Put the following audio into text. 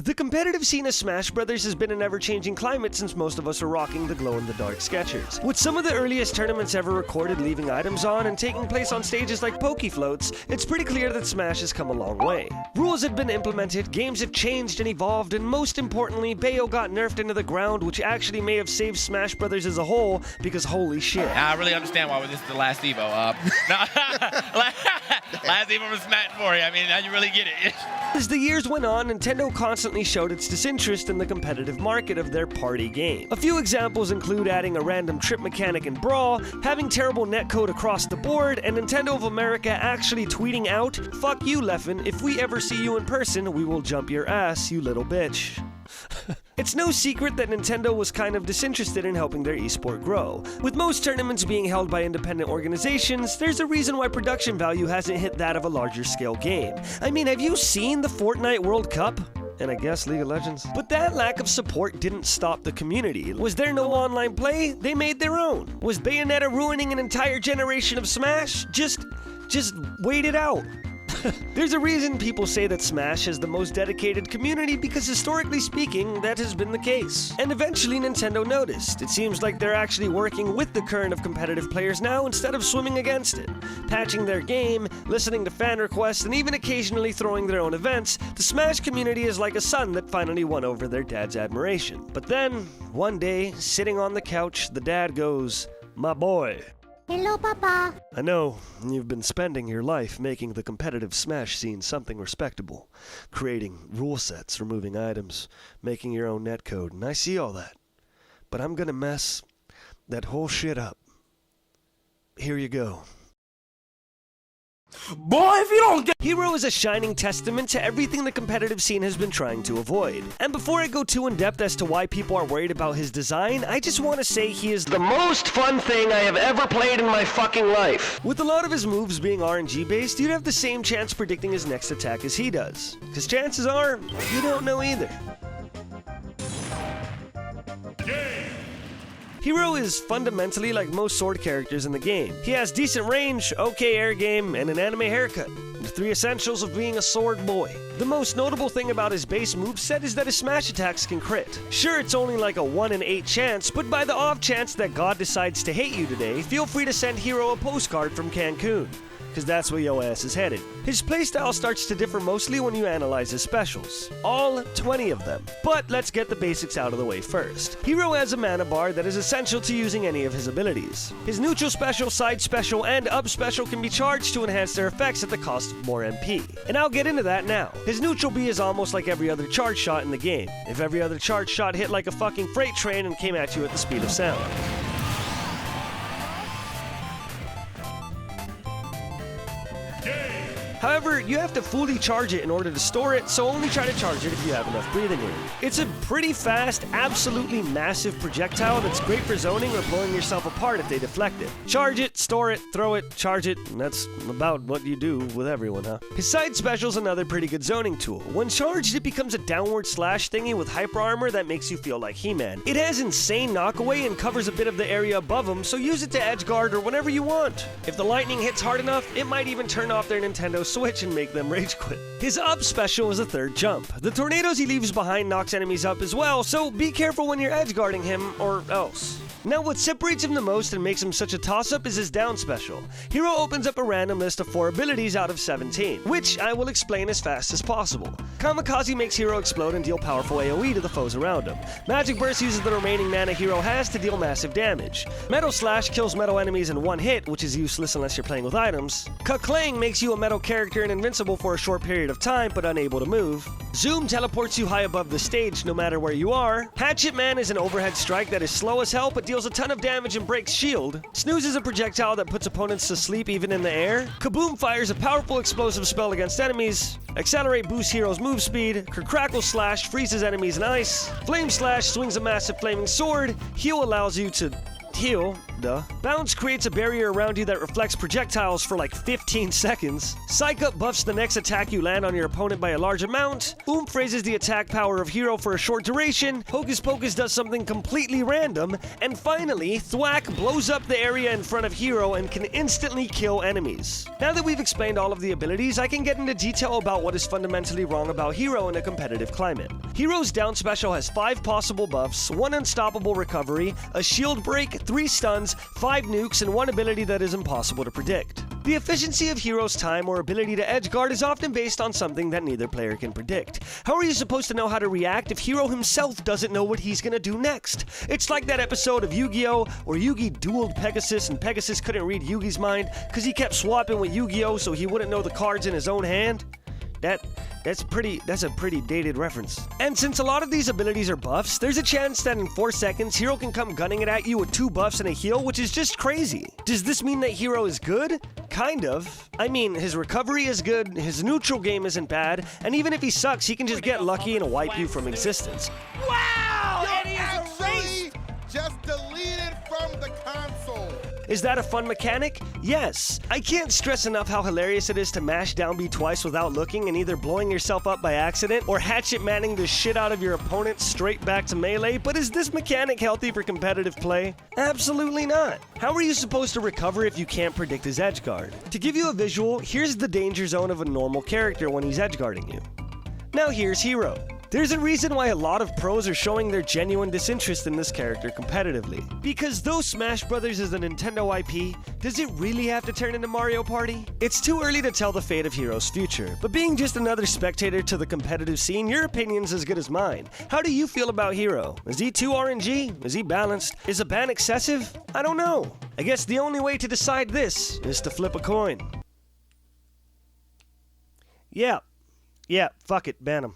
The competitive scene of Smash Brothers has been an ever-changing climate since most of us are rocking the glow-in-the-dark Skechers. With some of the earliest tournaments ever recorded leaving items on and taking place on stages like Poke Floats, it's pretty clear that Smash has come a long way. Rules have been implemented, games have changed and evolved, and most importantly, Bayo got nerfed into the ground, which actually may have saved Smash Brothers as a whole, because holy shit. I really understand why this is the last Evo. Last Evo was Smash 4. I mean, now you really get it. As the years went on, Nintendo constantly showed its disinterest in the competitive market of their party game. A few examples include adding a random trip mechanic in Brawl, having terrible netcode across the board, and Nintendo of America actually tweeting out, "Fuck you, Leffen, if we ever see you in person, we will jump your ass, you little bitch." It's no secret that Nintendo was kind of disinterested in helping their esport grow. With most tournaments being held by independent organizations, there's a reason why production value hasn't hit that of a larger scale game. I mean, have you seen the Fortnite World Cup? And I guess League of Legends. But that lack of support didn't stop the community. Was there no online play? They made their own. Was Bayonetta ruining an entire generation of Smash? Just wait it out. There's a reason people say that Smash has the most dedicated community because historically speaking, that has been the case. And eventually Nintendo noticed. It seems like they're actually working with the current of competitive players now instead of swimming against it. Patching their game, listening to fan requests, and even occasionally throwing their own events, the Smash community is like a son that finally won over their dad's admiration. But then, one day, sitting on the couch, the dad goes, "My boy. Hello, Papa. I know you've been spending your life making the competitive Smash scene something respectable, creating rule sets, removing items, making your own netcode, and I see all that. But I'm gonna mess that whole shit up. Here you go." Boy, if you don't get— Hero is a shining testament to everything the competitive scene has been trying to avoid. And before I go too in-depth as to why people are worried about his design, I just want to say he is the most fun thing I have ever played in my fucking life. With a lot of his moves being RNG-based, you'd have the same chance predicting his next attack as he does. Because chances are, you don't know either. Hero is fundamentally like most sword characters in the game. He has decent range, okay air game, and an anime haircut. The three essentials of being a sword boy. The most notable thing about his base moveset is that his smash attacks can crit. Sure, it's only like a 1 in 8 chance, but by the off chance that God decides to hate you today, feel free to send Hero a postcard from Cancun, because that's where yo ass is headed. His playstyle starts to differ mostly when you analyze his specials. All 20 of them. But let's get the basics out of the way first. Hero has a mana bar that is essential to using any of his abilities. His neutral special, side special, and up special can be charged to enhance their effects at the cost of more MP. And I'll get into that now. His neutral B is almost like every other charge shot in the game. If every other charge shot hit like a fucking freight train and came at you at the speed of sound. However, you have to fully charge it in order to store it, so only try to charge it if you have enough breathing room. It's a pretty fast, absolutely massive projectile that's great for zoning or blowing yourself apart if they deflect it. Charge it, store it, throw it, charge it, and that's about what you do with everyone, huh? His side special's another pretty good zoning tool. When charged, it becomes a downward slash thingy with hyper armor that makes you feel like He-Man. It has insane knockaway and covers a bit of the area above him, so use it to edge guard or whenever you want. If the lightning hits hard enough, it might even turn off their Nintendo Switch and make them rage quit. His up special is a third jump. The tornadoes he leaves behind knocks enemies up as well, so be careful when you're edge guarding him or else. Now what separates him the most and makes him such a toss-up is his down special. Hero opens up a random list of 4 abilities out of 17, which I will explain as fast as possible. Kamikaze makes Hero explode and deal powerful AoE to the foes around him. Magic Burst uses the remaining mana Hero has to deal massive damage. Metal Slash kills metal enemies in 1 hit, which is useless unless you're playing with items. Ka-Clang makes you a metal character and invincible for a short period of time, but unable to move. Zoom teleports you high above the stage no matter where you are. Hatchet Man is an overhead strike that is slow as hell, but deals a ton of damage and breaks shield. Snooze is a projectile that puts opponents to sleep even in the air. Kaboom fires a powerful explosive spell against enemies. Accelerate boosts Hero's move speed. Crackle Slash freezes enemies in ice. Flame Slash swings a massive flaming sword. Heal allows you to Heal, duh. Bounce creates a barrier around you that reflects projectiles for like 15 seconds. Psych Up buffs the next attack you land on your opponent by a large amount. Oomph raises the attack power of Hero for a short duration. Hocus Pocus does something completely random. And finally, Thwack blows up the area in front of Hero and can instantly kill enemies. Now that we've explained all of the abilities, I can get into detail about what is fundamentally wrong about Hero in a competitive climate. Hero's down special has 5 possible buffs, 1 unstoppable recovery, a shield break, 3 stuns, 5 nukes, and 1 ability that is impossible to predict. The efficiency of Hero's time or ability to edgeguard is often based on something that neither player can predict. How are you supposed to know how to react if Hero himself doesn't know what he's gonna do next? It's like that episode of Yu-Gi-Oh! Where Yugi dueled Pegasus and Pegasus couldn't read Yugi's mind because he kept swapping with Yu-Gi-Oh! So he wouldn't know the cards in his own hand? That's a pretty dated reference. And since a lot of these abilities are buffs, there's a chance that in 4 seconds, Hero can come gunning it at you with 2 buffs and a heal, which is just crazy. Does this mean that Hero is good? Kind of. I mean, his recovery is good, his neutral game isn't bad, and even if he sucks, he can just get lucky and wipe you from existence. Wow! And he is erased! Just deleted from the console. Is that a fun mechanic? Yes. I can't stress enough how hilarious it is to mash down B twice without looking and either blowing yourself up by accident or hatchet manning the shit out of your opponent straight back to melee, but is this mechanic healthy for competitive play? Absolutely not. How are you supposed to recover if you can't predict his edgeguard? To give you a visual, here's the danger zone of a normal character when he's edgeguarding you. Now here's Hero. There's a reason why a lot of pros are showing their genuine disinterest in this character competitively. Because though Smash Bros. Is a Nintendo IP, does it really have to turn into Mario Party? It's too early to tell the fate of Hero's future, but being just another spectator to the competitive scene, your opinion's as good as mine. How do you feel about Hero? Is he too RNG? Is he balanced? Is a ban excessive? I don't know. I guess the only way to decide this is to flip a coin. Yeah, fuck it, ban him.